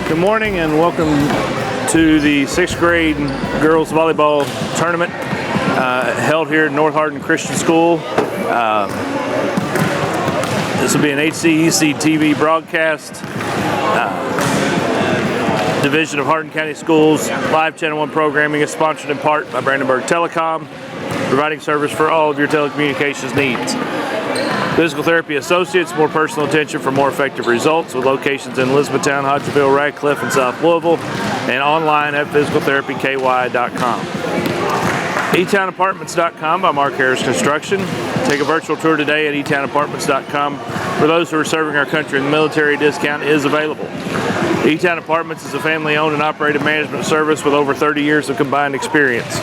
Good morning and welcome to the 6th grade girls volleyball tournament held here at North Hardin Christian School. This will be an HCEC-TV broadcast. Division of Hardin County Schools live Channel 1 programming is sponsored in part by Brandenburg Telecom, providing service for all of your telecommunications needs. Physical Therapy Associates, more personal attention for more effective results, with locations in Elizabethtown, Hodgeville, Radcliffe, and South Louisville, and online at physicaltherapyky.com. eTownApartments.com by Mark Harris Construction. Take a virtual tour today at eTownApartments.com. For those who are serving our country, the military discount is available. eTown Apartments is a family-owned and operated management service with over 30 years of combined experience.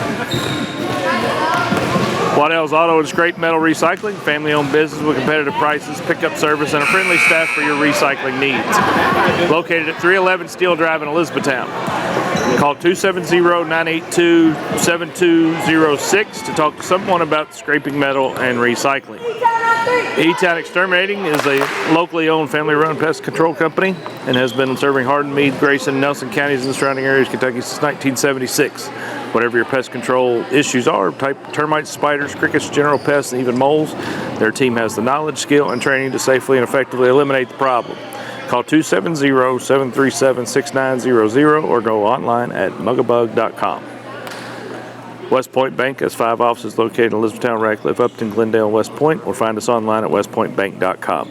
Waddell's Auto and Scrape Metal Recycling, family-owned business with competitive prices, pickup service, and a friendly staff for your recycling needs. Located at 311 Steel Drive in Elizabethtown. Call 270-982-7206 to talk to someone about scraping metal and recycling. E-Town Exterminating is a locally owned family-run pest control company and has been serving Hardin, Meade, Grayson, Nelson counties and the surrounding areas of Kentucky since 1976. Whatever your pest control issues are, type termites, spiders, crickets, general pests, and even moles, their team has the knowledge, skill, and training to safely and effectively eliminate the problem. Call 270-737-6900 or go online at mugabug.com. West Point Bank has 5 offices located in Elizabethtown, Radcliffe, Upton, Glendale, and West Point, or find us online at westpointbank.com.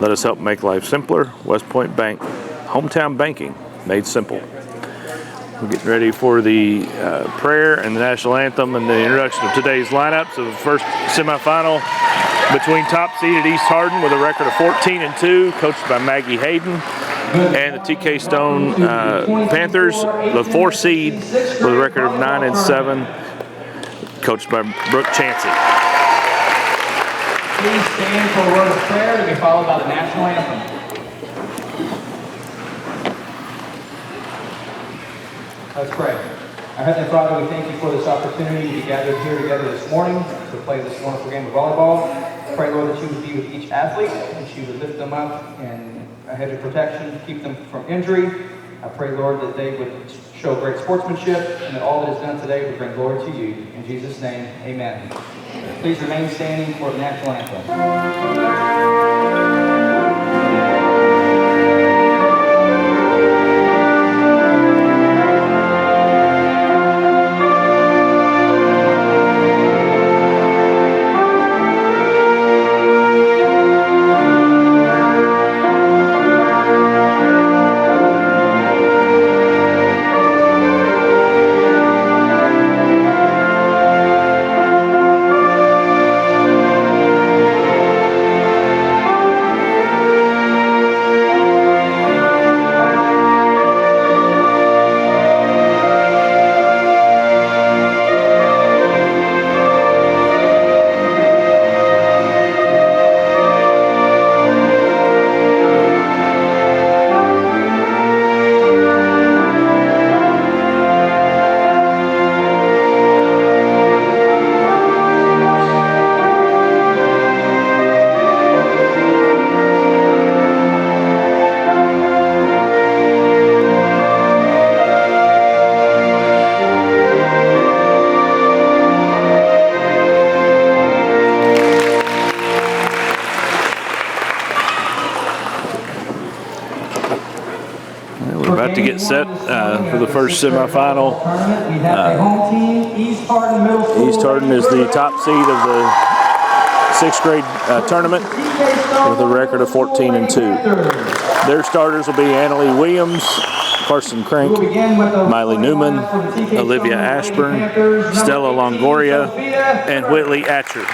Let us help make life simpler. West Point Bank, hometown banking made simple. We're getting ready for the prayer and the national anthem and the introduction of today's lineups of the first semifinal between top-seeded East Hardin with a record of 14-2, coached by Maggie Hayden, and the TK Stone Panthers, the 4th seed with a record of 9-7, coached by Brooke Chansey. Please stand for a word of prayer to be followed by the national anthem. Let's pray. Our Heavenly Father, we thank you for this opportunity to be gathered here together this morning to play this wonderful game of volleyball. I pray, Lord, that you would be with each athlete, and you would lift them up and a hedge of protection, keep them from injury. I pray, Lord, that they would show great sportsmanship and that all that is done today would bring glory to you. In Jesus' name, amen. Please remain standing for the national anthem. To get set for the first semifinal. East Hardin is the top seed of the 6th grade tournament with a record of 14-2. Their starters will be Annalie Williams, Carson Crank, Miley Newman, Olivia Ashburn, Stella Longoria, and Whitley Atcher.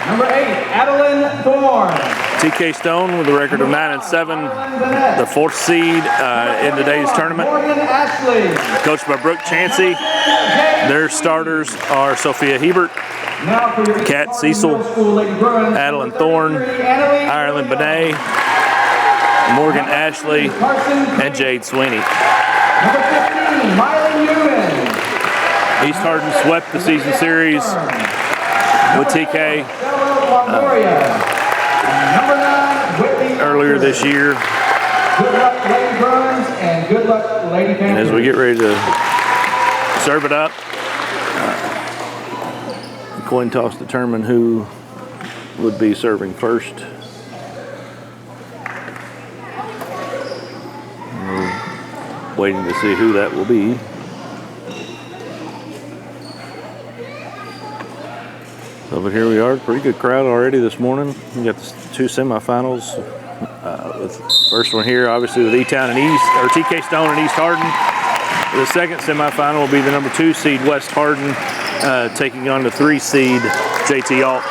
Number 8, Adeline Thorne. TK Stone with a record of 9-7, the 4th seed in today's tournament. Coached by Brooke Chansey. Their starters are Sophia Hebert, Kat Cecil, Adeline Thorne, Ireland Benet, Morgan Ashley, and Jade Sweeney. Number 15, Miley Newman. East Hardin swept the season series with TK earlier this year. Good luck, Lady Bird. and good luck, Lady Panthers. And as we get ready to serve it up, the coin toss determine who would be serving first. We're waiting to see who that will be. So, but here we are, pretty good crowd already this morning. We got the 2 semifinals. With the first one here, obviously with E-Town and TK Stone and East Hardin. The second semifinal will be the number 2 seed West Hardin taking on the 3 seed JT Alton.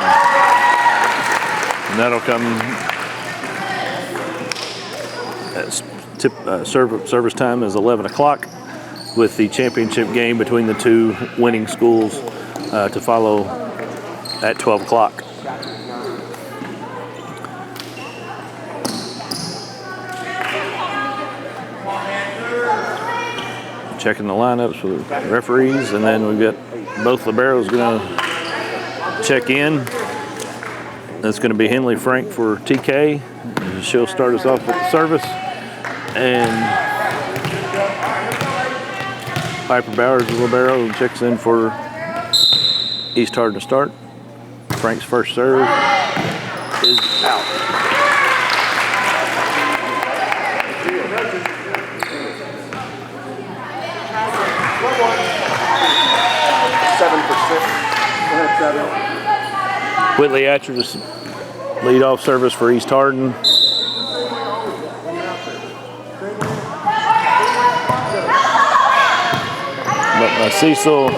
And that'll come service time is 11 o'clock with the championship game between the 2 winning schools to follow at 12 o'clock. Checking the lineups for the referees, and then we've got both liberos going to check in. That's going to be Henley Frank for TK. She'll start us off with the service. And Piper Bowers, the libero, checks in for East Hardin to start. Frank's first serve is out. Whitley Atcher just lead off service for East Hardin. But Cecil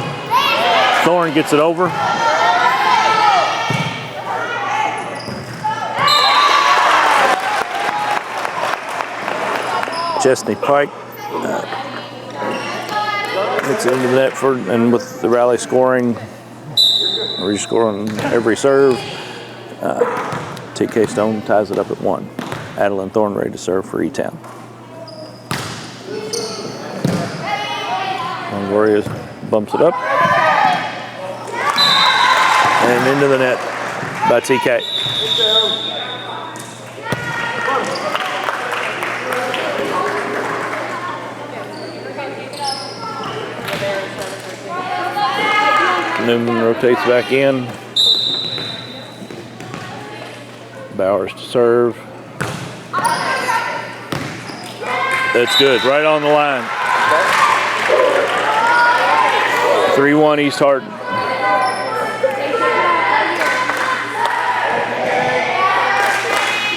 Thorne gets it over. Chesney Pike gets into the net and with the rally scoring, rescoring every serve, TK Stone ties it up at 1. Adeline Thorne ready to serve for E-Town. Longoria bumps it up and into the net by TK. Newman rotates back in. Bowers to serve. That's good, right on the line. 3-1 East Hardin.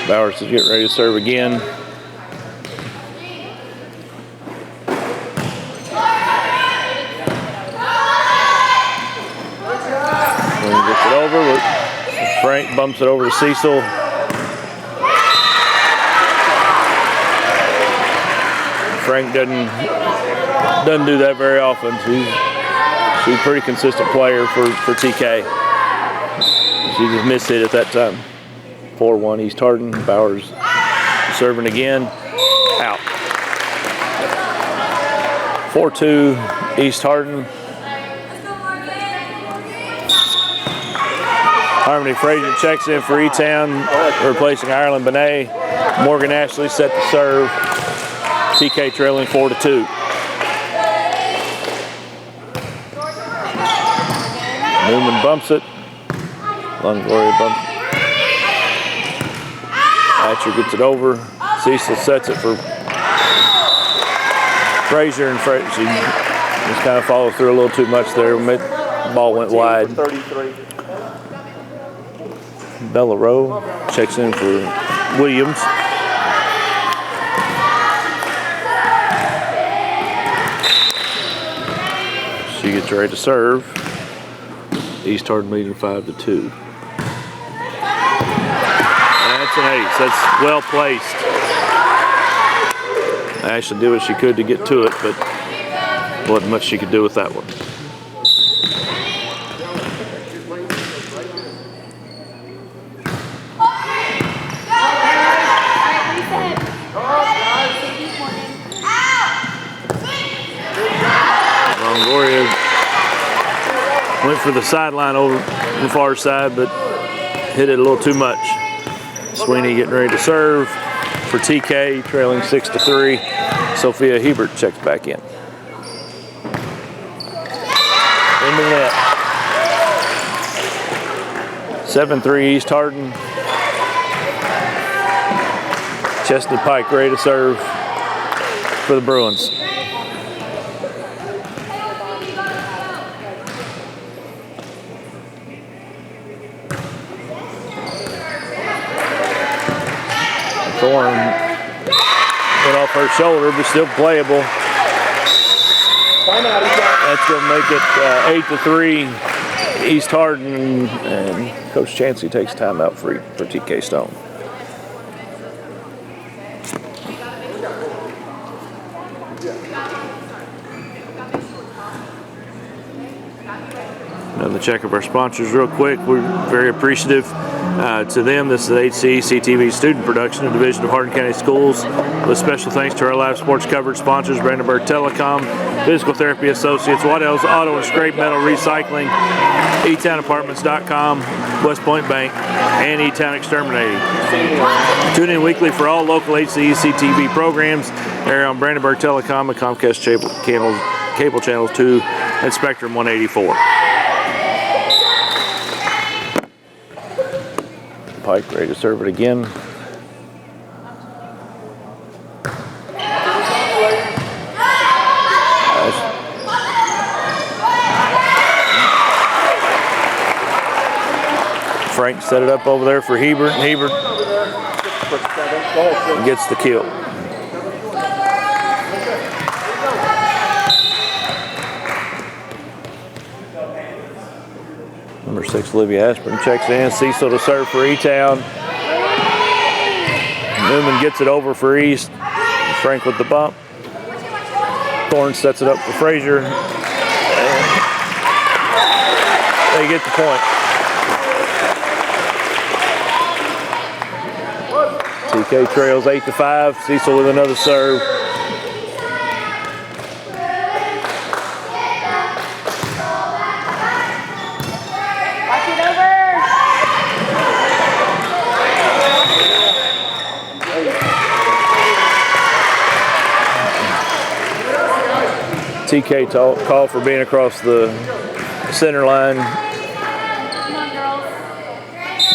Bowers is getting ready to serve again. Frank bumps it over to Cecil. Frank doesn't do that very often. She's a pretty consistent player for TK. She just missed it at that time. 4-1 East Hardin. Bowers serving again. Out. 4-2 East Hardin. Harmony Frazier checks in for E-Town, replacing Ireland Benet. Morgan Ashley set to serve. TK trailing 4-2. Newman bumps it. Longoria bumps it. Hatcher gets it over. Cecil sets it for Frazier, and she just kind of followed through a little too much there. Ball went wide. Bella Rowe checks in for Williams. She gets ready to serve. East Hardin leading 5-2. That's an ace. That's well placed. Ashley did what she could to get to it, but wasn't much she could do with that one. Longoria went for the sideline over the far side, but hit it a little too much. Sweeney getting ready to serve. For TK, trailing 6-3, Sophia Hebert checks back in. Into the net. 7-3 East Hardin. Chesney Pike ready to serve for the Bruins. Thorne went off her shoulder, but still playable. That's going to make it 8-3 East Hardin, and Coach Chansey takes timeout for TK Stone. Another check of our sponsors real quick. We're very appreciative to them. This is HCEC-TV student production, a division of Hardin County Schools, with special thanks to our live sports coverage sponsors, Brandenburg Telecom, Physical Therapy Associates, Waddell's Auto and Scrape Metal Recycling, eTownApartments.com, West Point Bank, and eTown Exterminating. Tune in weekly for all local HCEC-TV programs. Air on Brandenburg Telecom and Comcast cable channels 2 and Spectrum 184. Pike ready to serve it again. Frank set it up over there for Hebert, and Hebert gets the kill. Number 6, Olivia Aspirin checks in. Cecil to serve for E-Town. Newman gets it over for East. Frank with the bump. Thorne sets it up for Frazier. And they get the point. TK trails 8-5. Cecil with another serve. TK call for being across the center line.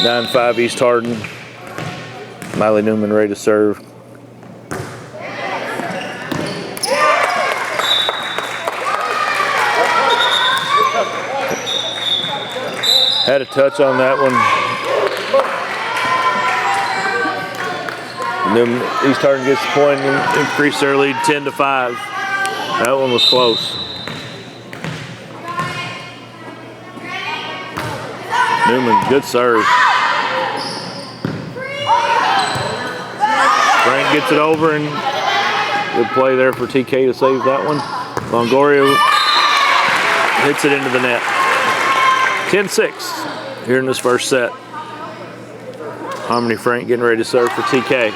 9-5 East Hardin. Miley Newman ready to serve. Had a touch on that one. Newman, East Hardin gets the point and increase their lead 10-5. That one was close. Newman, good serve. Frank gets it over, and good play there for TK to save that one. Longoria hits it into the net. 10-6 here in this first set. Harmony Frank getting ready to serve for TK.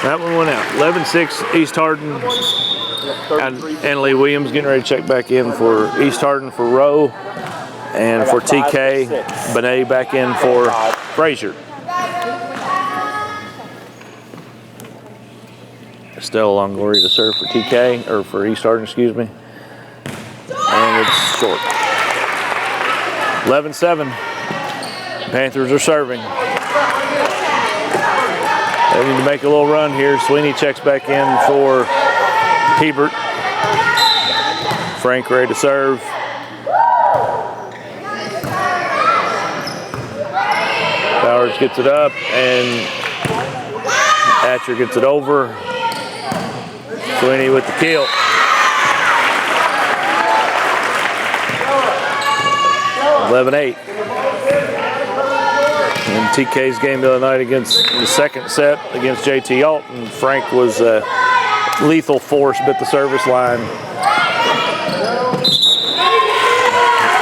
That one went out. 11-6 East Hardin. And Lee Williams getting ready to check back in for East Hardin for Rowe. And for TK, Benet back in for Frazier. Estelle Longoria to serve for TK, or for East Hardin, excuse me. And it's short. 11-7. Panthers are serving. They need to make a little run here. Sweeney checks back in for Hebert. Frank ready to serve. Bowers gets it up, and Atcher gets it over. Sweeney with the kill. (11-8). In TK's game the other night against the second set against JT Alton, Frank was a lethal force, bit the service line.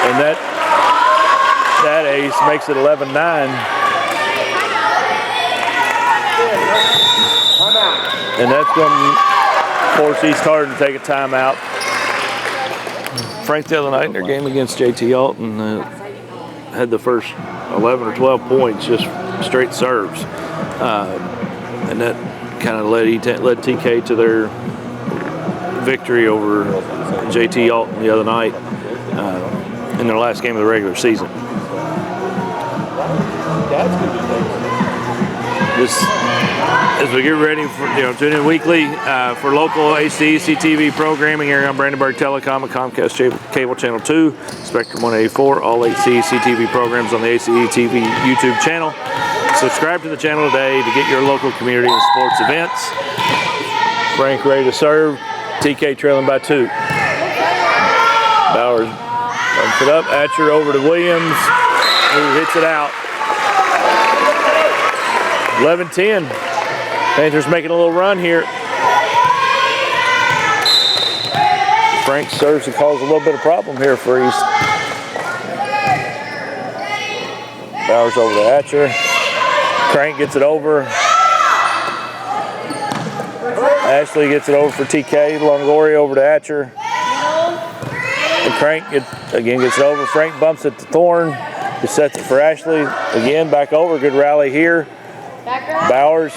And that ace makes it 11-9. And that's going to force East Hardin to take a timeout. Frank the other night in their game against JT Alton had the first 11 or 12 points just straight serves, and that kind of led TK to their victory over JT Alton the other night in their last game of the regular season. As we get ready for tune in weekly for local HCEC-TV programming here on Brandenburg Telecom and Comcast Cable Channel 2, Spectrum 184, all HCEC-TV programs on the HCEC-TV YouTube channel. Subscribe to the channel today to get your local community and sports events. Frank ready to serve. TK trailing by 2. Bowers bumps it up. Atcher over to Williams, who hits it out. 11-10. Panthers making a little run here. Frank serves and causes a little bit of problem here for East. Bowers over to Atcher. Crank gets it over. Ashley gets it over for TK. Longoria over to Atcher. And Crank gets it over. Frank bumps it to Thorne. He sets it for Ashley. Again, back over. Good rally here. Bowers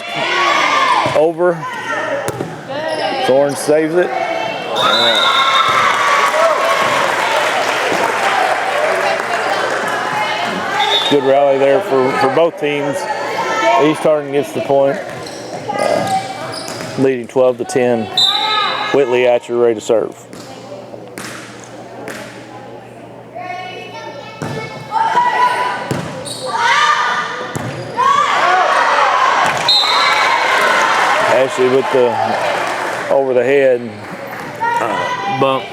over. Thorne saves it. Good rally there for both teams. East Hardin gets the point. Leading 12-10. Whitley Atcher ready to serve. Ashley with the over the head bump.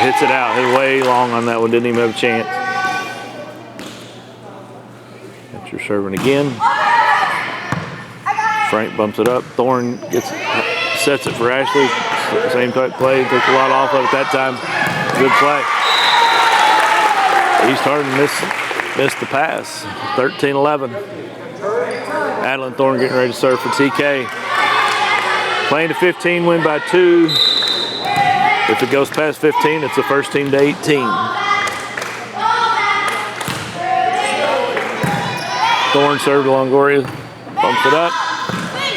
Hits it out. Hit way long on that one. Didn't even have a chance. Atcher serving again. Frank bumps it up. Thorne sets it for Ashley. Same type play. Took a lot off of it that time. Good play. East Hardin missed the pass. 13-11. Adeline Thorne getting ready to serve for TK. Playing to 15, win by 2. If it goes past 15, it's the first team to 18. Thorne served to Longoria. Bumps it up.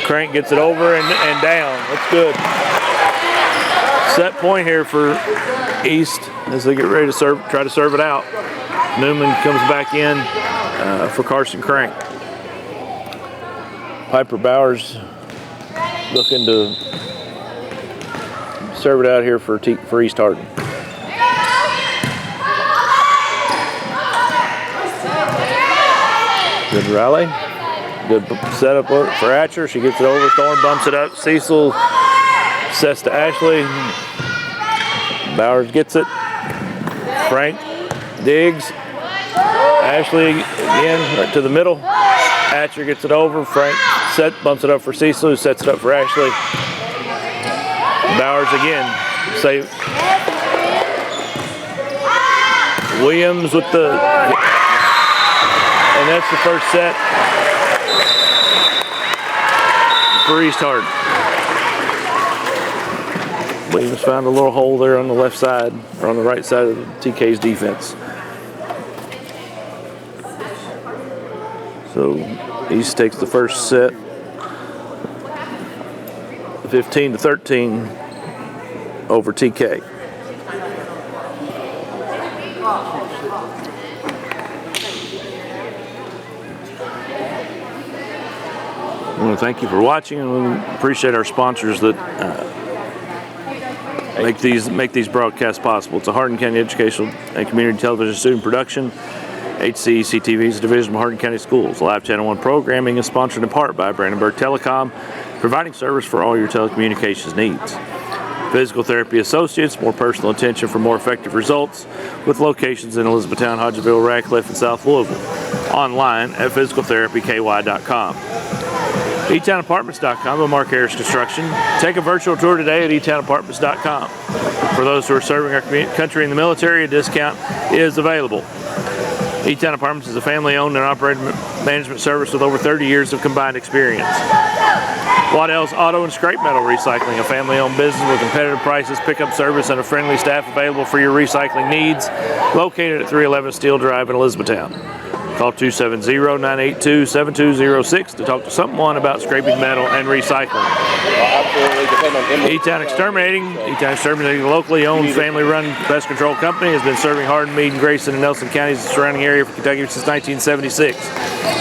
Crank gets it over and down. That's good. Set point here for East as they get ready to try to serve it out. Newman comes back in for Carson Crank. Piper Bowers looking to serve it out here for East Hardin. Good rally. Good setup for Atcher. She gets it over. Thorne bumps it up. Cecil sets to Ashley. Bowers gets it. Frank digs. Ashley again right to the middle. Atcher gets it over. Frank bumps it up for Cecil, who sets it up for Ashley. Bowers again. Save. Williams with the, and that's the first set for East Hardin. Williams found a little hole there on the left side, or on the right side of TK's defense. So East takes the first set, 15-13 over TK. I want to thank you for watching, and we appreciate our sponsors that make these broadcasts possible. It's a Hardin County Educational and Community Television student production. HCEC-TV is a division of Hardin County Schools. Live Channel 1 programming is sponsored in part by Brandenburg Telecom, providing service for all your telecommunications needs. Physical Therapy Associates, more personal attention for more effective results, with locations in Elizabethtown, Hodgeville, Radcliffe, and South Louisville. Online at physicaltherapyky.com. eTownApartments.com by Mark Harris Construction. Take a virtual tour today at eTownApartments.com. For those who are serving our country in the military, a discount is available. E-Town Apartments is a family-owned and operated management service with over 30 years of combined experience. Waddell's Auto and Scrape Metal Recycling, a family-owned business with competitive prices, pickup service, and a friendly staff available for your recycling needs. Located at 311 Steel Drive in Elizabethtown. Call 270-982-7206 to talk to someone about scraping metal and recycling. E-Town Exterminating. E-Town Exterminating, a locally owned, family-run pest control company, has been serving Hardin, Meade, and Grayson and Nelson counties and surrounding area for Kentucky since 1976.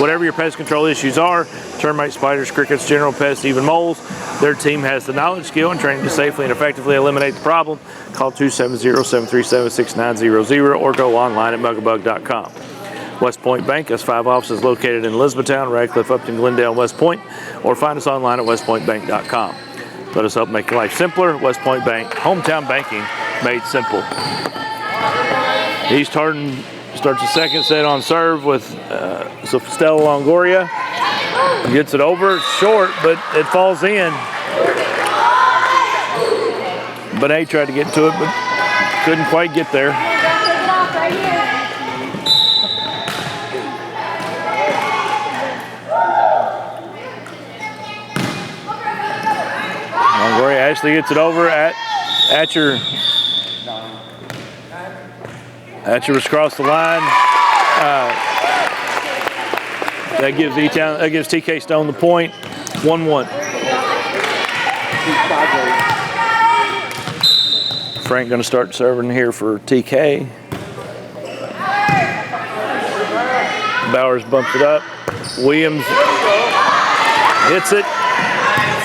Whatever your pest control issues are, termites, spiders, crickets, general pests, even moles, their team has the knowledge, skill, and training to safely and effectively eliminate the problem. Call 270-737-6900 or go online at mugabug.com. West Point Bank has 5 offices located in Elizabethtown, Radcliffe, Upton, Glendale, and West Point, or find us online at westpointbank.com. Let us help make your life simpler. West Point Bank, hometown banking made simple. East Hardin starts the second set on serve with Stella Longoria. Gets it over, short, but it falls in. Benet tried to get to it, but couldn't quite get there. Longoria actually gets it over at Atcher. Atcher was across the line. That gives E-Town, that gives TK Stone the point. 1-1. Frank going to start serving here for TK. Bowers bumps it up. Williams hits it.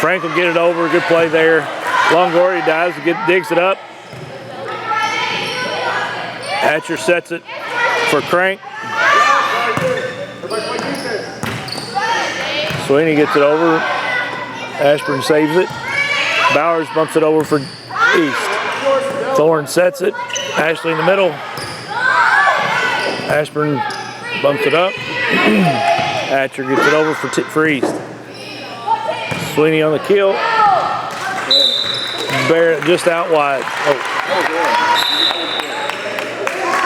Frank will get it over. Good play there. Longoria dives, digs it up. Atcher sets it for Crank. Sweeney gets it over. Ashburn saves it. Bowers bumps it over for East. Thorne sets it. Ashley in the middle. Ashburn bumps it up. Atcher gets it over for East. Sweeney on the kill. Barrett just out wide. Oh.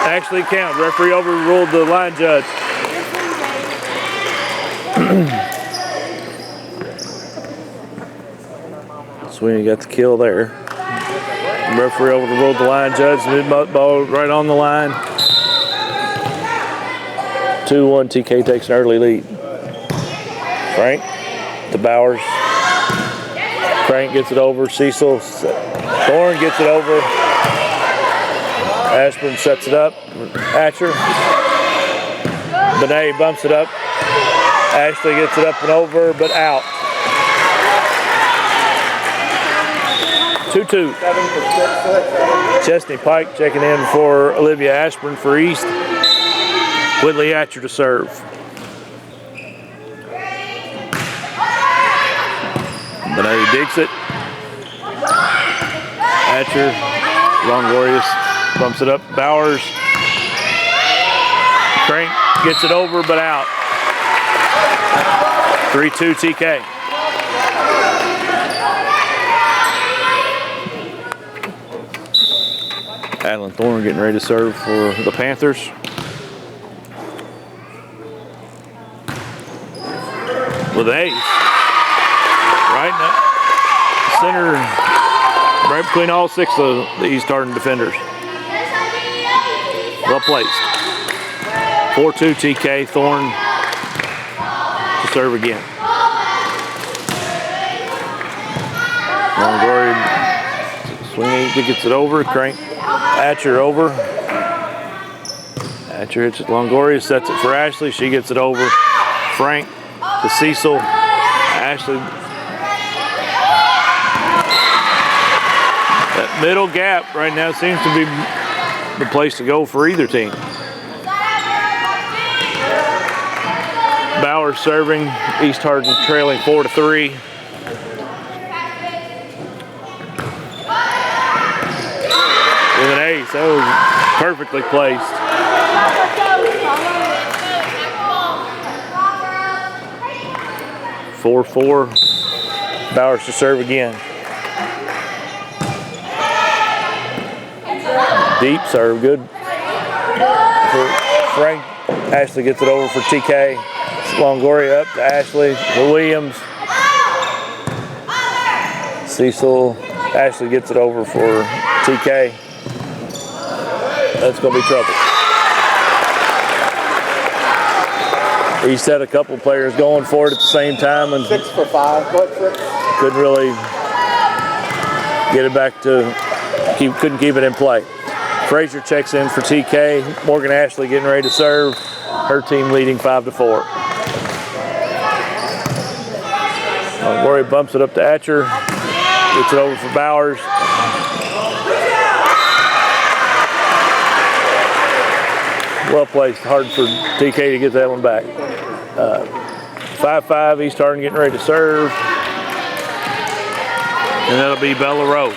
Actually count. Referee overruled the line judge. Sweeney got the kill there. Referee overruled the line judge. Mid-ball right on the line. 2-1, TK takes an early lead. Frank to Bowers. Frank gets it over. Cecil. Thorne gets it over. Ashburn sets it up. Atcher. Benet bumps it up. Ashley gets it up and over, but out. 2-2. Chesney Pike checking in for Olivia Ashburn for East. Whitley Atcher to serve. Benet digs it. Atcher, Longoria bumps it up. Bowers. Crank gets it over, but out. 3-2 TK. Adeline Thorne getting ready to serve for the Panthers. With an ace. Right in the center, right between all 6 of the East Hardin defenders. Well placed. 4-2 TK. Thorne to serve again. Longoria, Sweeney gets it over. Crank. Atcher over. Atcher hits it. Longoria sets it for Ashley. She gets it over. Frank to Cecil. Ashley. That middle gap right now seems to be the place to go for either team. Bowers serving. East Hardin trailing 4-3. With an ace. That was perfectly placed. (4-4). Bowers to serve again. Deep serve, good. Frank Ashley gets it over for TK. Longoria up to Ashley. Williams. Cecil. Ashley gets it over for TK. That's going to be trouble. He's had a couple players going for it at the same time and 6 for 5. What, 6? couldn't really get it back to, couldn't keep it in play. Frazier checks in for TK. Morgan Ashley getting ready to serve. Her team leading 5-4. Longoria bumps it up to Atcher. Gets it over for Bowers. Well placed. Hard for TK to get that one back. 5-5. East Hardin getting ready to serve. And that'll be Bella Rowe.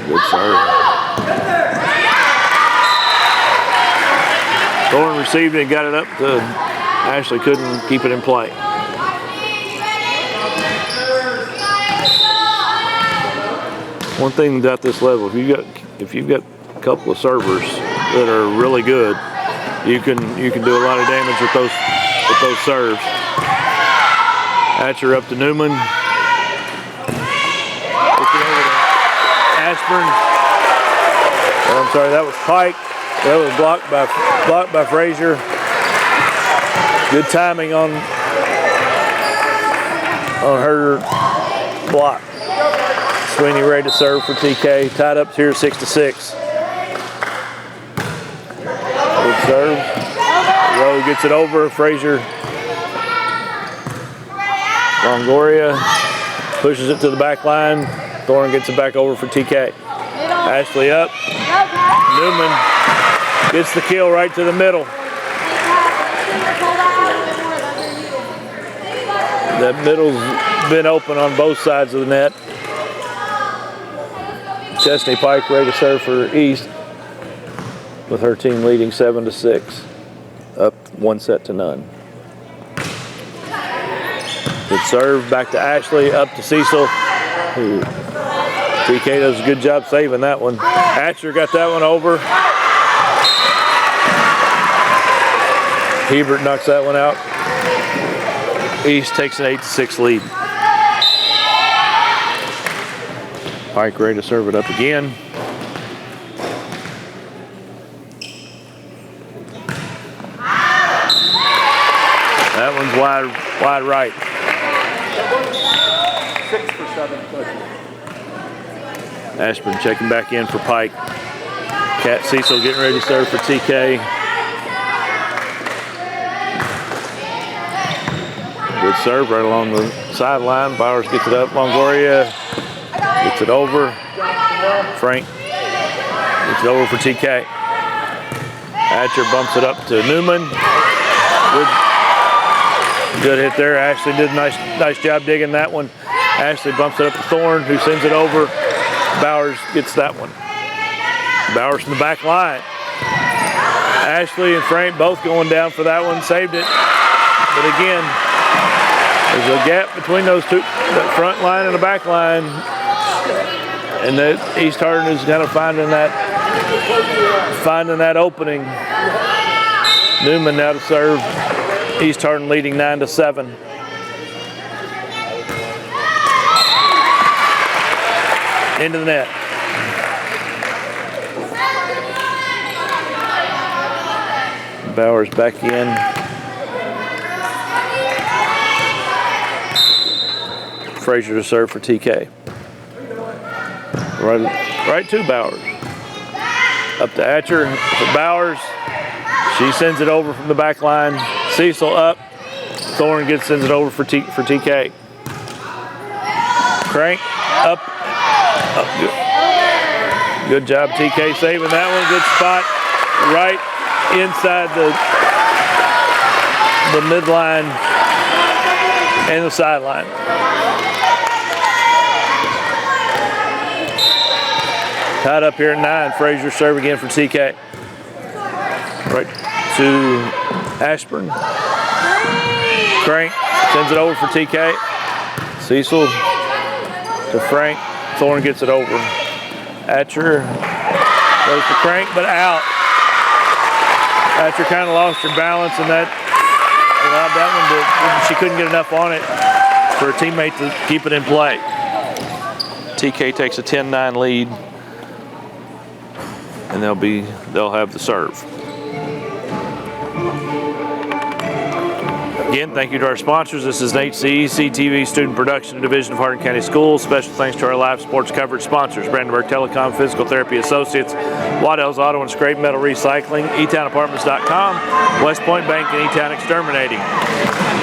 Good serve. Thorne received it and got it up to Ashley. Couldn't keep it in play. One thing about this level, if you've got a couple of servers that are really good, you can do a lot of damage with those serves. Atcher up to Newman. Ashburn. Oh, I'm sorry, that was Pike. That was blocked by Frazier. Good timing on her block. Sweeney ready to serve for TK. Tied up here 6-6. Good serve. Rowe gets it over. Frazier. Longoria pushes it to the back line. Thorne gets it back over for TK. Ashley up. Newman gets the kill right to the middle. That middle's been open on both sides of the net. Chesney Pike ready to serve for East, with her team leading 7-6, up 1-0. Good serve back to Ashley, up to Cecil. TK does a good job saving that one. Atcher got that one over. Hebert knocks that one out. East takes an 8-6 lead. Pike ready to serve it up again. That one's wide right. 6 for 7 touches. Ashburn checking back in for Pike. Cat Cecil getting ready to serve for TK. Good serve right along the sideline. Bowers gets it up. Longoria gets it over. Frank gets it over for TK. Atcher bumps it up to Newman. Good hit there. Ashley did a nice job digging that one. Ashley bumps it up to Thorne, who sends it over. Bowers gets that one. Bowers from the back line. Ashley and Frank both going down for that one. Saved it. But again, there's a gap between those two, the front line and the back line. And the East Hardin is kind of finding that opening. Newman now to serve. East Hardin leading 9-7. Into the net. Bowers back in. Frazier to serve for TK. Right to Bowers. Up to Atcher for Bowers. She sends it over from the back line. Cecil up. Thorne sends it over for TK. Crank up. Good job, TK, saving that one. Good spot right inside the midline and the sideline. Tied up here at 9. Frazier serve again for TK. Right to Ashburn. Crank sends it over for TK. Cecil to Frank. Thorne gets it over. Atcher goes to Crank, but out. Atcher kind of lost her balance, and that allowed that one to, she couldn't get enough on it for her teammate to keep it in play. TK takes a 10-9 lead, and they'll have the serve. Again, thank you to our sponsors. This is an HCEC-TV student production division of Hardin County Schools. Special thanks to our live sports coverage sponsors: Brandenburg Telecom, Physical Therapy Associates, Waddell's Auto and Scrape Metal Recycling, eTownApartments.com, West Point Bank, and eTown Exterminating.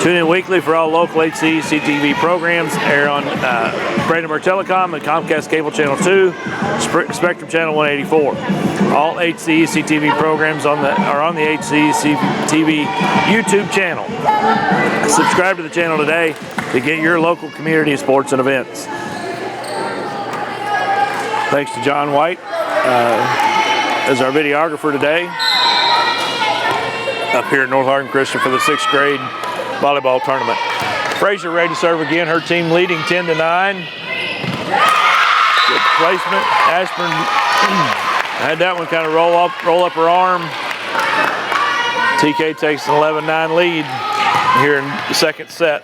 Tune in weekly for all local HCEC-TV programs. Air on Brandenburg Telecom and Comcast Cable Channel 2, Spectrum Channel 184. All HCEC-TV programs are on the HCEC-TV YouTube channel. Subscribe to the channel today to get your local community sports and events. Thanks to John White as our videographer today up here at North Hardin Christian for the 6th grade volleyball tournament. Frazier ready to serve again. Her team leading 10-9. Good placement. Ashburn had that one kind of roll up her arm. TK takes an 11-9 lead here in the second set.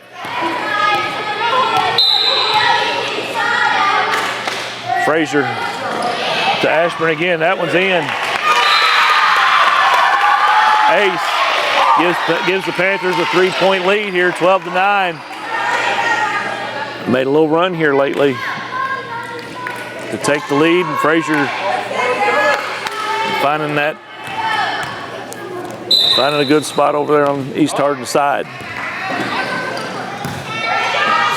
Frazier to Ashburn again. That one's in. Ace gives the Panthers a 3-point lead here, 12-9. Made a little run here lately to take the lead, and Frazier finding a good spot over there on East Hardin side.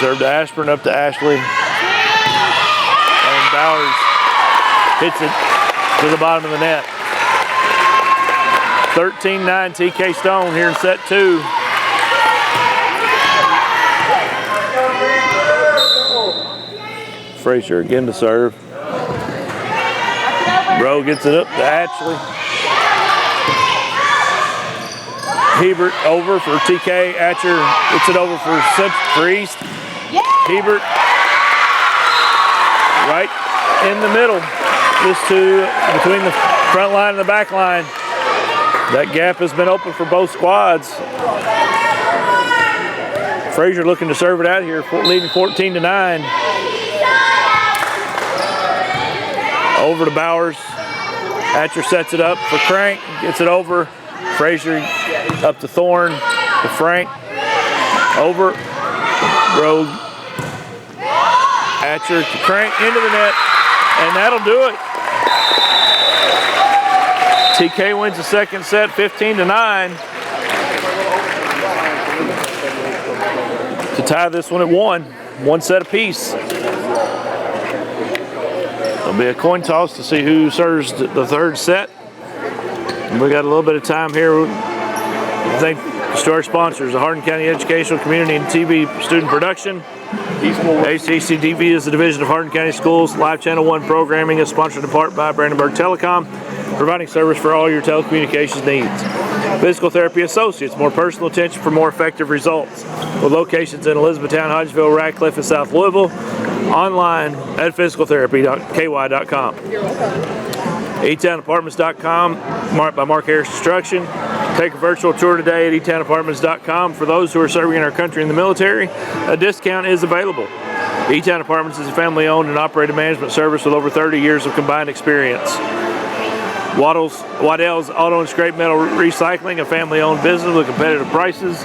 Serve to Ashburn, up to Ashley. And Bowers hits it to the bottom of the net. 13-9 TK Stone here in set 2. Frazier again to serve. Bro gets it up to Ashley. Hebert over for TK. Atcher gets it over for East. Hebert right in the middle. This two between the front line and the back line. That gap has been open for both squads. Frazier looking to serve it out here, leading 14-9. Over to Bowers. Atcher sets it up for Crank, gets it over. Frazier up to Thorne, to Frank. Over. Rogue. Atcher to Crank, into the net, and that'll do it. TK wins the second set, 15-9. To tie this one at 1 set apiece. There'll be a coin toss to see who serves the third set. We got a little bit of time here. Thanks to our sponsors, the Hardin County Educational Community and TV Student Production. HCEC-TV is the division of Hardin County Schools. Live Channel 1 programming is sponsored in part by Brandenburg Telecom, providing service for all your telecommunications needs. Physical Therapy Associates, more personal attention for more effective results. With locations in Elizabethtown, Hodgeville, Radcliffe, and South Louisville. Online at physicaltherapy.ky.com. eTownApartments.com, marked by Mark Harris Construction. Take a virtual tour today at eTownApartments.com. For those who are serving in our country in the military, a discount is available. eTown Apartments is a family-owned and operated management service with over 30 years of combined experience. Waddell's Auto and Scrape Metal Recycling, a family-owned business with competitive prices,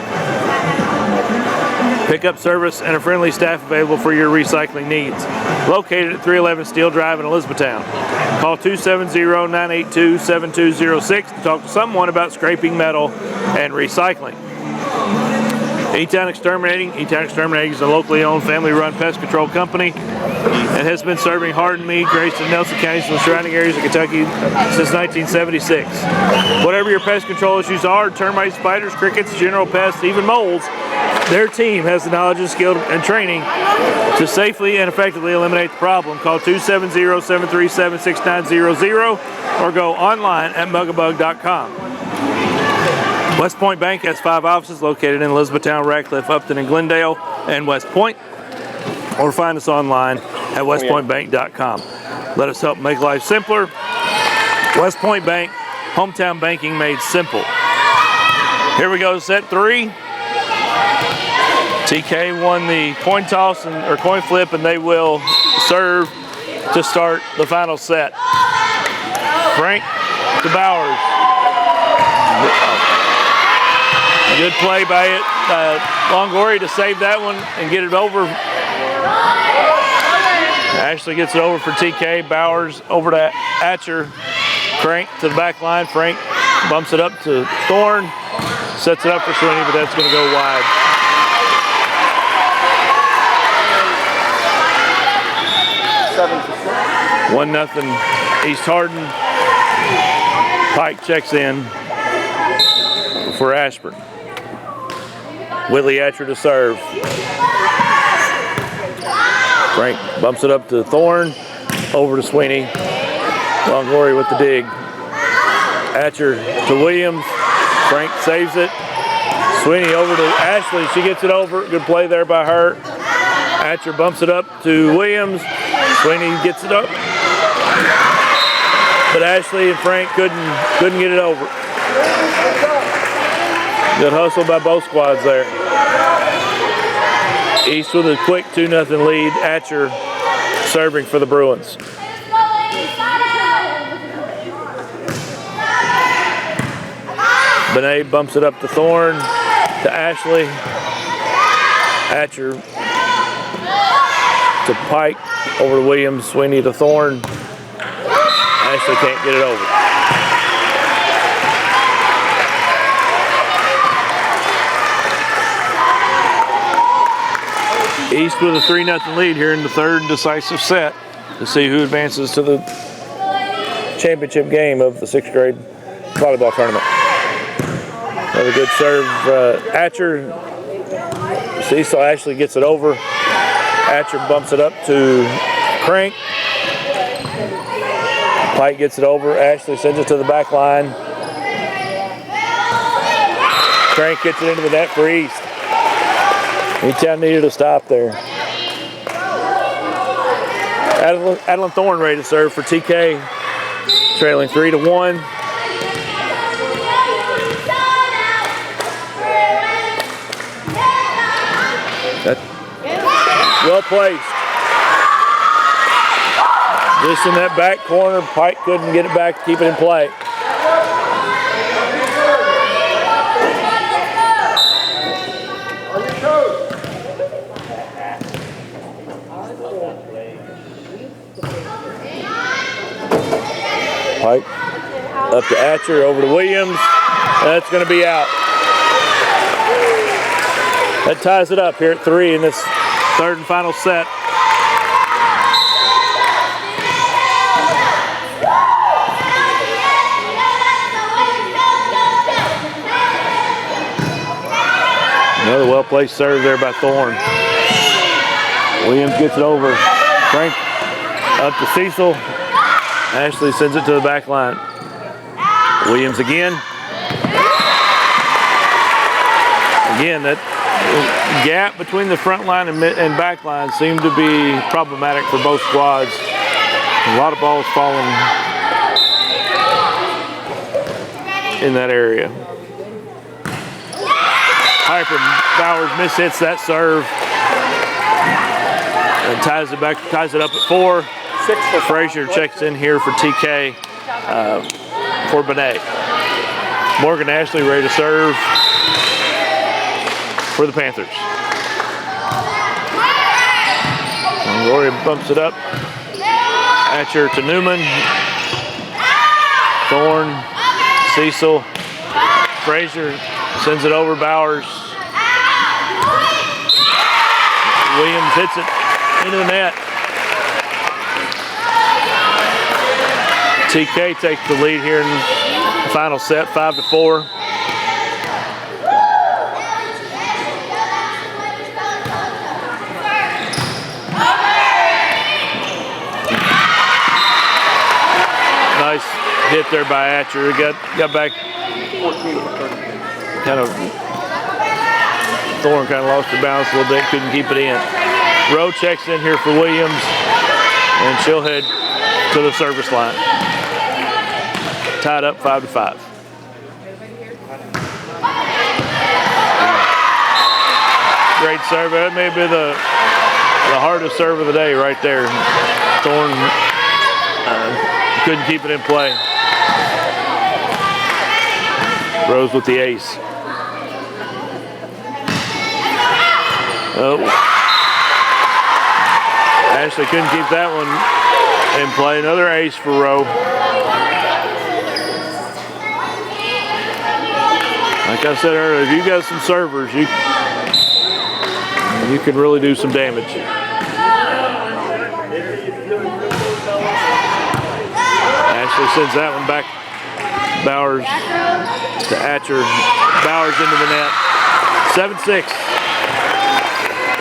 pickup service, and a friendly staff available for your recycling needs. Located at 311 Steel Drive in Elizabethtown. Call 270-982-7206 to talk to someone about scraping metal and recycling. eTown Exterminating. eTown Exterminating is a locally owned, family-run pest control company and has been serving Hardin, Meade, Grayson, Nelson counties and the surrounding areas of Kentucky since 1976. Whatever your pest control issues are, termites, spiders, crickets, general pests, even moles, their team has the knowledge and skill and training to safely and effectively eliminate the problem. Call 270-737-6900 or go online at mugabug.com. West Point Bank has 5 offices located in Elizabethtown, Radcliffe, Upton, and Glendale, and West Point. Or find us online at westpointbank.com. Let us help make life simpler. West Point Bank, hometown banking made simple. Here we go, set 3. TK won the coin toss or coin flip, and they will serve to start the final set. Frank to Bowers. Good play by it. Longoria to save that one and get it over. Ashley gets it over for TK. Bowers over to Atcher. Frank to the back line. Frank bumps it up to Thorne. Sets it up for Sweeney, but that's going to go wide. One nothing East Hardin. Pike checks in for Ashburn. Whitley Atcher to serve. Frank bumps it up to Thorne. Over to Sweeney. Longoria with the dig. Atcher to Williams. Frank saves it. Sweeney over to Ashley. She gets it over. Good play there by her. Atcher bumps it up to Williams. Sweeney gets it up. But Ashley and Frank couldn't get it over. Good hustle by both squads there. East with a quick 2-0 lead. Atcher serving for the Bruins. Benet bumps it up to Thorne, to Ashley. Atcher to Pike, over to Williams. Sweeney to Thorne. Ashley can't get it over. East with a 3-0 lead here in the third and decisive set to see who advances to the championship game of the 6th grade volleyball tournament. Another good serve, Atcher. Cecil Ashley gets it over. Atcher bumps it up to Crank. Pike gets it over. Ashley sends it to the back line. Crank gets it into the net for East. E-Town needed a stop there. Adeline Thorne ready to serve for TK, trailing 3-1. Well placed. Just in that back corner, Pike couldn't get it back to keep it in play. Pike up to Atcher, over to Williams. That's going to be out. That ties it up here at 3 in this third and final set. Another well-placed serve there by Thorne. Williams gets it over. Frank up to Cecil. Ashley sends it to the back line. Williams again. Again, that gap between the front line and back line seemed to be problematic for both squads. A lot of balls falling in that area. Piper Bowers mishits that serve and ties it up at 4. Frazier checks in here for TK for Benet. Morgan Ashley ready to serve for the Panthers. Longoria bumps it up. Atcher to Newman. Thorne, Cecil, Frazier sends it over. Bowers. Williams hits it into the net. TK takes the lead here in the final set, 5-4. Nice hit there by Atcher. He got back. Thorne kind of lost the balance a little bit, couldn't keep it in. Rowe checks in here for Williams, and she'll head to the service line. Tied up 5-5. Great serve. That may be the hardest serve of the day right there. Thorne couldn't keep it in play. Rose with the ace. Oh. Ashley couldn't keep that one in play. Another ace for Rowe. Like I said earlier, if you got some servers, you can really do some damage. Ashley sends that one back. Bowers to Atcher. Bowers into the net. 7-6.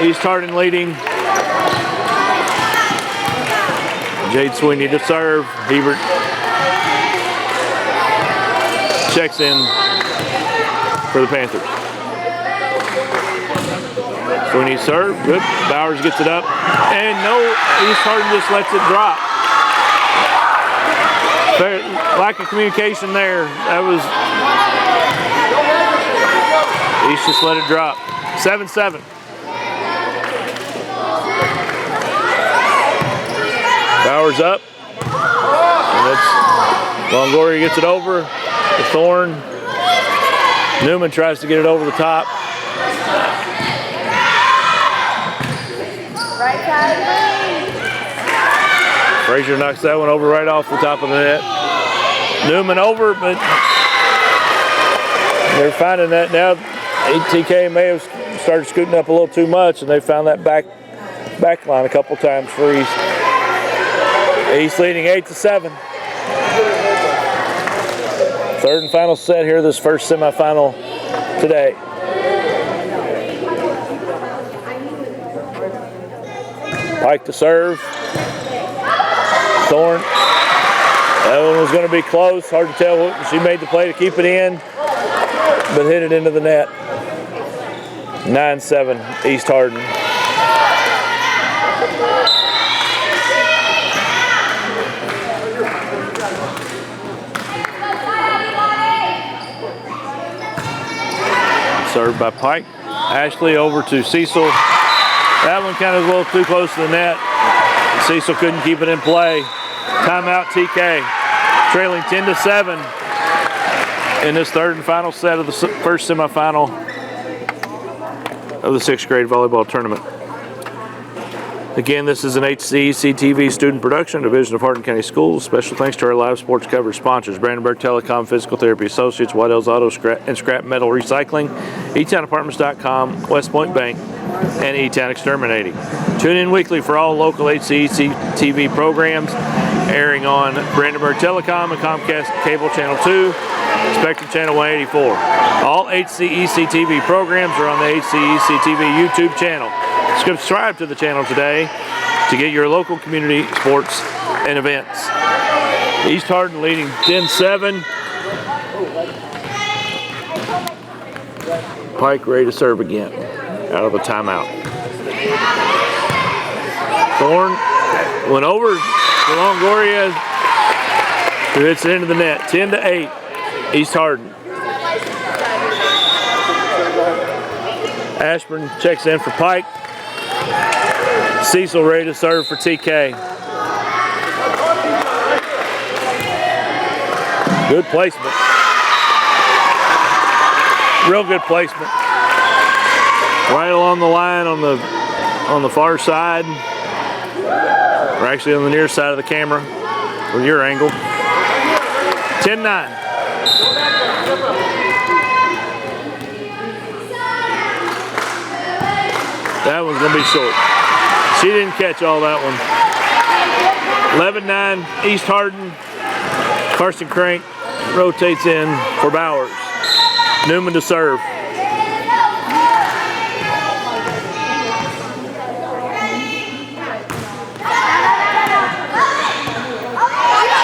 East Hardin leading. Jade Sweeney to serve. Hebert checks in for the Panthers. Sweeney serve. Good. Bowers gets it up. And no, East Hardin just lets it drop. Lack of communication there. That was. East just let it drop. 7-7. Bowers up. And that's Longoria gets it over to Thorne. Newman tries to get it over the top. Right side. Frazier knocks that one over right off the top of the net. Newman over, but they're finding that now. TK may have started scooting up a little too much, and they found that back line a couple times for East. East leading 8-7. Third and final set here, this first semifinal today. Pike to serve. Thorne. That one was going to be close. Hard to tell. She made the play to keep it in, but hit it into the net. 9-7, East Hardin. Served by Pike. Ashley over to Cecil. That one kind of a little too close to the net. Cecil couldn't keep it in play. Timeout TK. Trailing 10-7 in this third and final set of the first semifinal of the 6th grade volleyball tournament. Again, this is an HCEC-TV student production, division of Hardin County Schools. Special thanks to our live sports coverage sponsors: Brandenburg Telecom, Physical Therapy Associates, White Hills Auto and Scrap Metal Recycling, eTownApartments.com, West Point Bank, and eTown Exterminating. Tune in weekly for all local HCEC-TV programs airing on Brandenburg Telecom and Comcast Cable Channel 2, Spectrum Channel 184. All HCEC-TV programs are on the HCEC-TV YouTube channel. Subscribe to the channel today to get your local community sports and events. East Hardin leading 10-7. Pike ready to serve again out of a timeout. Thorne went over to Longoria, who hits it into the net. 10-8, East Hardin. Ashburn checks in for Pike. Cecil ready to serve for TK. Good placement. Real good placement. Right along the line on the far side. Or actually on the near side of the camera with your angle. 10-9. That one's going to be short. She didn't catch all that one. 11-9, East Hardin. Carson Crank rotates in for Bowers. Newman to serve.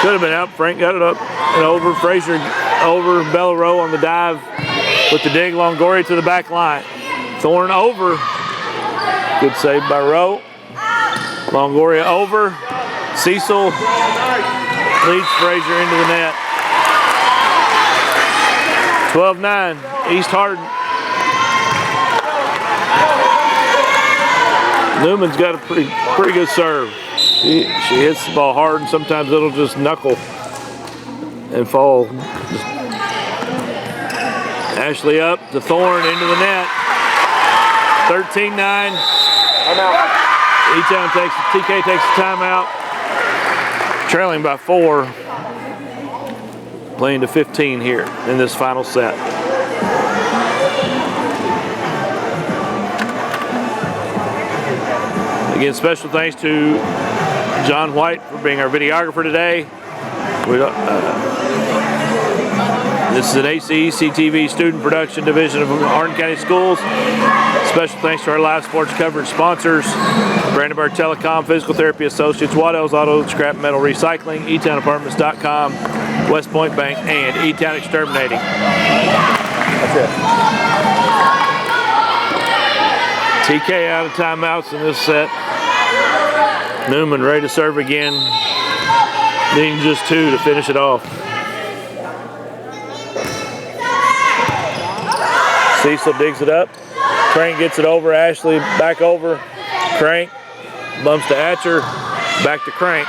Could have been out. Frank got it up and over. Frazier over. Bella Rowe on the dive with the dig. Longoria to the back line. Thorne over. Good save by Rowe. Longoria over. Cecil leads Frazier into the net. 12-9, East Hardin. Newman's got a pretty good serve. She hits the ball hard, and sometimes it'll just knuckle and fall. Ashley up to Thorne into the net. 13-9. TK takes the timeout. Trailing by 4. Playing to 15 here in this final set. Again, special thanks to John White for being our videographer today. This is an HCEC-TV student production division of Hardin County Schools. Special thanks to our live sports coverage sponsors, Brandenburg Telecom, Physical Therapy Associates, Waddell's Auto, Scrap Metal Recycling, eTownApartments.com, West Point Bank, and E-Town Exterminating. That's it. TK out of timeouts in this set. Newman ready to serve again, needing just 2 to finish it off. Cecil digs it up. Crank gets it over. Ashley back over. Crank bumps to Atcher. Back to Crank.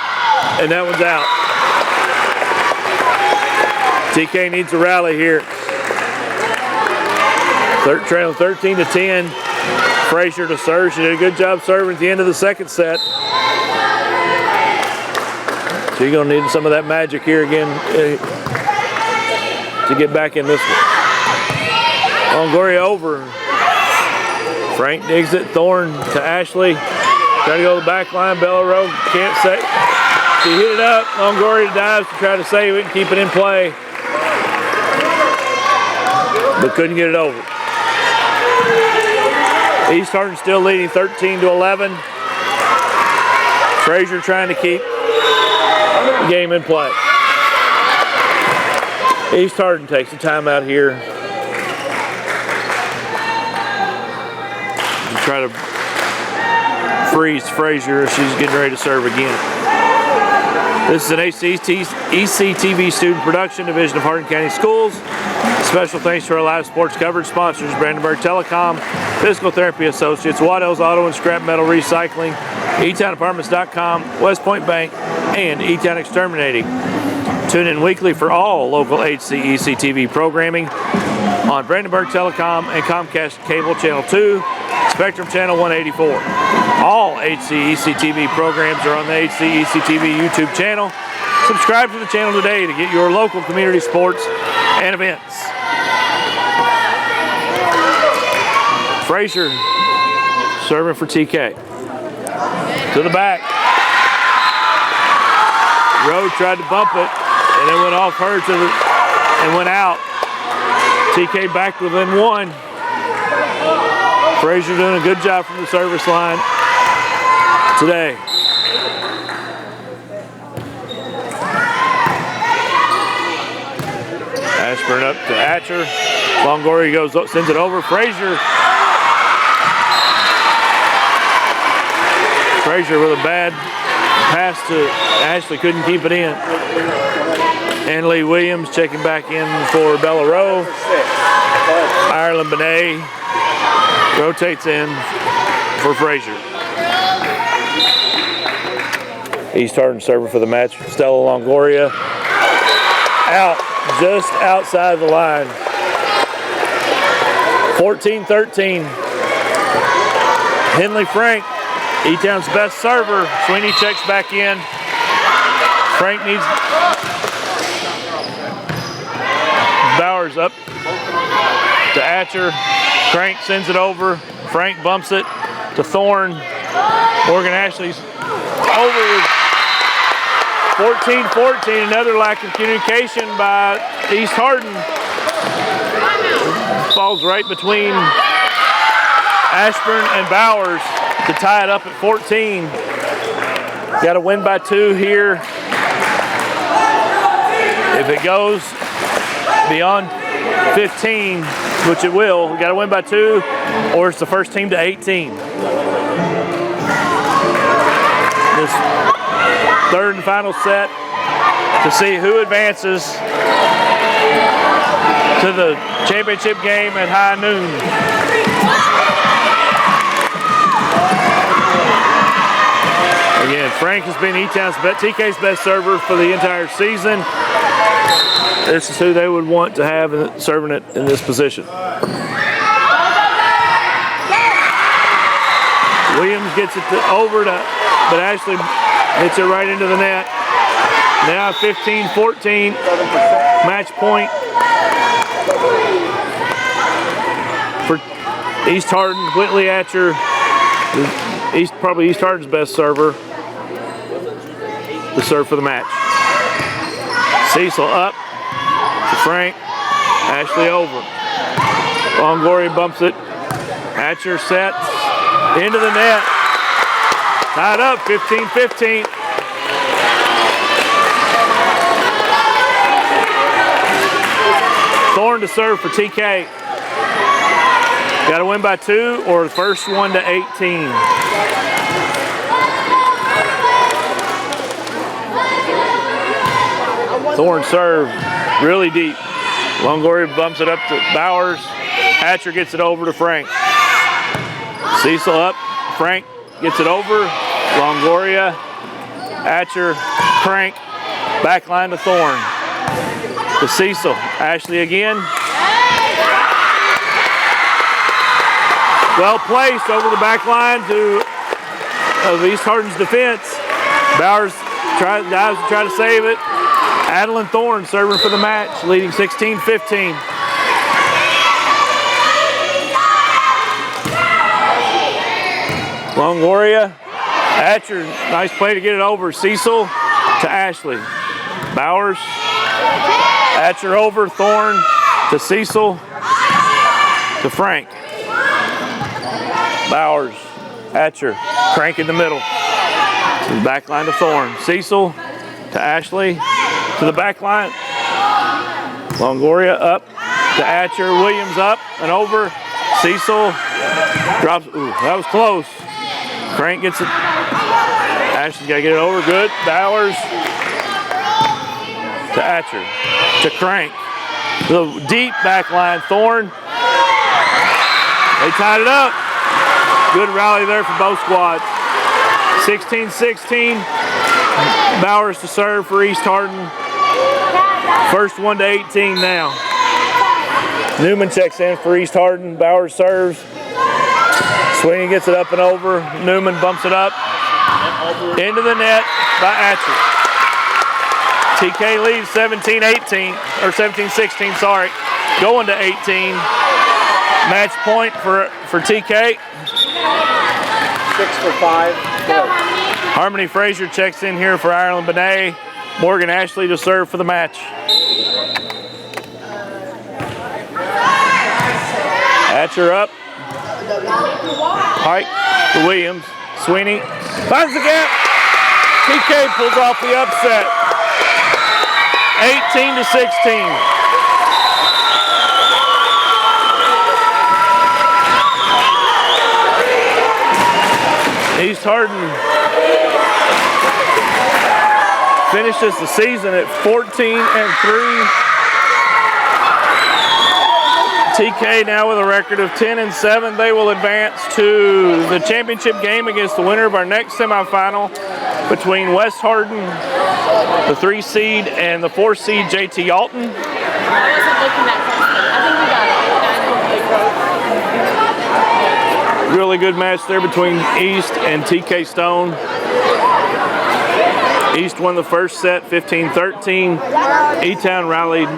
And that one's out. TK needs a rally here. Trailing 13-10. Frazier to serve. She did a good job serving at the end of the second set. She's going to need some of that magic here again to get back in this one. Longoria over. Frank digs it. Thorne to Ashley. Trying to go to the back line. Bella Rowe can't save. She hit it up. Longoria dives to try to save it and keep it in play. But couldn't get it over. East Hardin still leading 13-11. Frazier trying to keep the game in play. East Hardin takes a timeout here. Try to freeze Frazier as she's getting ready to serve again. This is an HCEC-TV student production division of Hardin County Schools. Special thanks to our live sports coverage sponsors, Brandenburg Telecom, Physical Therapy Associates, Waddell's Auto and Scrap Metal Recycling, eTownApartments.com, West Point Bank, and E-Town Exterminating. Tune in weekly for all local HCEC-TV programming on Brandenburg Telecom and Comcast Cable Channel 2, Spectrum Channel 184. All HCEC-TV programs are on the HCEC-TV YouTube channel. Subscribe to the channel today to get your local community sports and events. Frazier serving for TK. To the back. Rowe tried to bump it, and it went off her and went out. TK back within 1. Frazier doing a good job from the service line today. Ashburn up to Atcher. Longoria goes up, sends it over. Frazier with a bad pass to Ashley, couldn't keep it in. And Lee Williams checking back in for Bella Rowe. Ireland Benet rotates in for Frazier. East Hardin server for the match. Stella Longoria out, just outside the line. 14-13. Henley Frank, E-Town's best server. Sweeney checks back in. Frank needs Bowers up to Atcher. Crank sends it over. Frank bumps it to Thorne. Morgan Ashley's over with 14-14. Another lack of communication by East Hardin. Falls right between Ashburn and Bowers to tie it up at 14. Got to win by 2 here. If it goes beyond 15, which it will, we got to win by 2, or it's the first team to 18. this third and final set to see who advances to the championship game at high noon. Again, Frank has been TK's best server for the entire season. This is who they would want to have serving it in this position. Williams gets it over to, but Ashley hits it right into the net. Now 15-14, match point for East Hardin. Whitley Atcher, probably East Hardin's best server, to serve for the match. Cecil up to Frank. Ashley over. Longoria bumps it. Atcher sets into the net. Tied up, 15-15. Thorne to serve for TK. Got to win by 2 or the first one to 18. Thorne serve really deep. Longoria bumps it up to Bowers. Hatcher gets it over to Frank. Cecil up. Frank gets it over. Longoria. Hatcher. Frank. Back line to Thorne. To Cecil. Ashley again. Well placed over the back line of East Hardin's defense. Bowers dives to try to save it. Adeline Thorne serving for the match, leading 16-15. Longoria. Atcher, nice play to get it over. Cecil to Ashley. Bowers. Atcher over. Thorne to Cecil to Frank. Bowers. Atcher. Frank in the middle. To the back line to Thorne. Cecil to Ashley. To the back line. Longoria up to Atcher. Williams up and over. Cecil drops. Ooh, that was close. Frank gets it. Ashley's got to get it over. Good. Bowers to Atcher. To Crank. The deep back line. Thorne. They tied it up. Good rally there for both squads. 16-16. Bowers to serve for East Hardin. First one to 18 now. Newman checks in for East Hardin. Bowers serves. Sweeney gets it up and over. Newman bumps it up. Into the net by Atcher. TK leads 17-18, or 17-16, sorry. Going to 18. Match point for TK. 6 for 5. Harmony Frazier checks in here for Ireland Benet. Morgan Ashley to serve for the match. Atcher up. Pike to Williams. Sweeney finds the gap. TK pulls off the upset. 18-16. East Hardin finishes the season at 14-3. TK now with a record of 10-7. They will advance to the championship game against the winner of our next semifinal between West Hardin, the 3 seed, and the 4 seed JT Alton. I wasn't looking that closely. I think we got it. Really good match there between East and TK Stone. East won the first set 15-13. E-Town rallied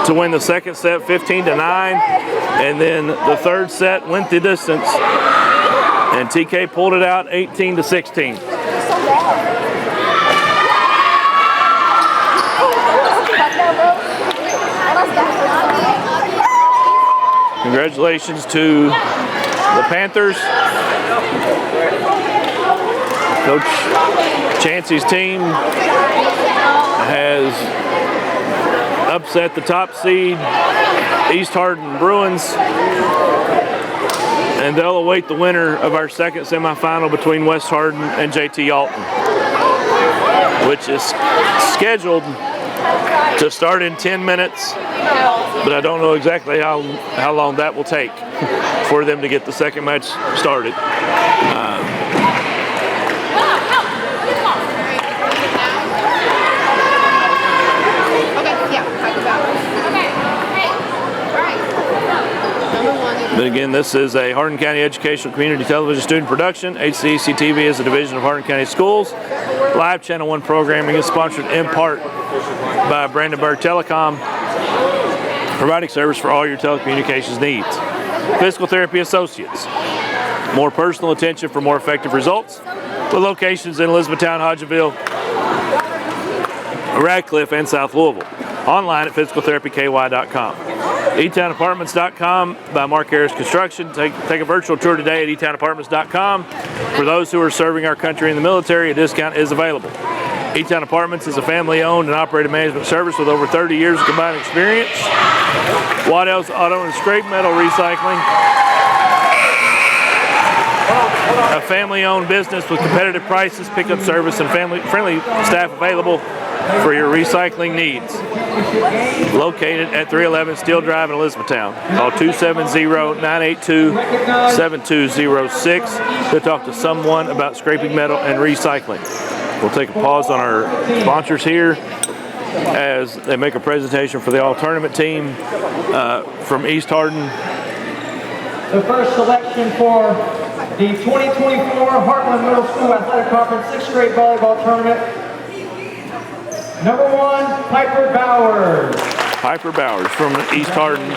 to win the second set 15-9. And then the third set went the distance. And TK pulled it out 18-16. Congratulations to the Panthers. Coach Chancey's team has upset the top seed East Hardin Bruins And they'll await the winner of our second semifinal between West Hardin and JT Alton, which is scheduled to start in 10 minutes, but I don't know exactly how long that will take for them to get the second match started. But again, this is a Hardin County Educational Community Television student production. HCEC-TV is a division of Hardin County Schools. Live Channel 1 programming is sponsored in part by Brandenburg Telecom, providing service for all your telecommunications needs. Physical Therapy Associates. More personal attention for more effective results, with locations in Elizabethtown, Hodgeville, Radcliffe, and South Louisville. Online at physicaltherapyky.com. eTownApartments.com by Mark Harris Construction. Take a virtual tour today at eTownApartments.com. For those who are serving our country in the military, a discount is available. eTown Apartments is a family-owned and operated management service with over 30 years of combined experience. Waddell's Auto and Scrape Metal Recycling. A family-owned business with competitive prices, pickup service, and family-friendly staff available for your recycling needs. Located at 311 Steel Drive in Elizabethtown. Call 270-982-7206 to talk to someone about scraping metal and recycling. We'll take a pause on our sponsors here as they make a presentation for the all-tournament team from East Hardin. The first selection for the 2024 Heartland Middle School Athletic Conference 6th grade volleyball tournament. Number 1, Piper Bowers. Piper Bowers from East Hardin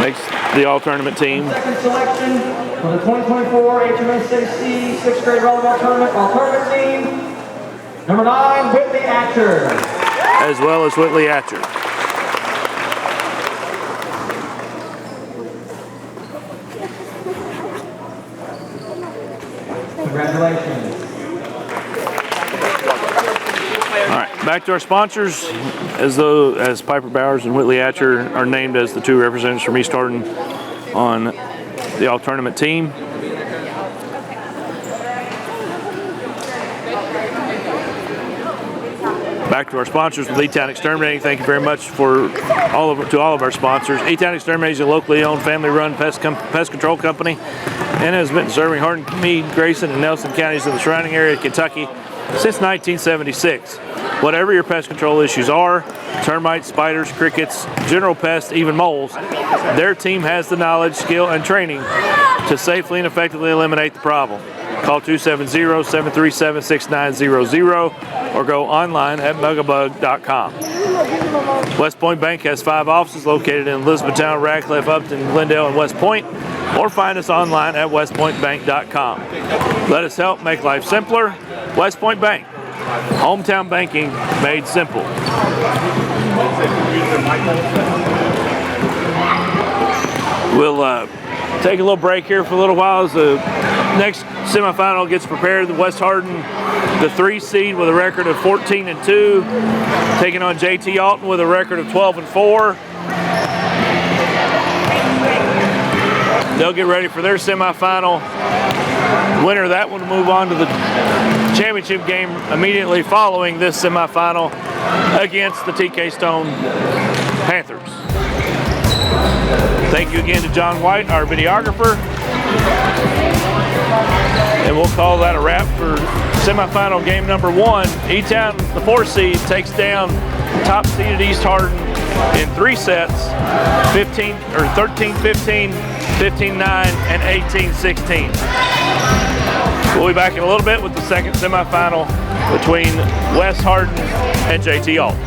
makes the all-tournament team. Second selection for the 2024 HCEC 6th grade volleyball tournament all-tournament team. Number 9, Whitley Atcher. As well as Whitley Atcher. Congratulations. All right, back to our sponsors. As Piper Bowers and Whitley Atcher are named as the two representatives from East Hardin on the all-tournament team. Back to our sponsors with E-Town Exterminating. Thank you very much to all of our sponsors. E-Town Exterminating is a locally owned, family-run pest control company and has been serving Hardin, Meade, Grayson, and Nelson counties in the surrounding area of Kentucky since 1976. Whatever your pest control issues are, termites, spiders, crickets, general pests, even moles, their team has the knowledge, skill, and training to safely and effectively eliminate the problem. Call 270-737-6900 or go online at mugabug.com. West Point Bank has 5 offices located in Elizabethtown, Radcliffe, Upton, Glendale, and West Point, or find us online at westpointbank.com. Let us help make life simpler. West Point Bank, hometown banking made simple. We'll take a little break here for a little while as the next semifinal gets prepared. The West Hardin, the 3 seed with a record of 14-2, taking on JT Alton with a record of 12-4. They'll get ready for their semifinal. The winner of that one will move on to the championship game immediately following this semifinal against the TK Stone Panthers. Thank you again to John White, our videographer. And we'll call that a wrap for semifinal game number 1. E-Town, the 4 seed, takes down top seeded East Hardin in 3 sets, 13-15, 15-9, and 18-16. We'll be back in a little bit with the second semifinal between West Hardin and JT Alton.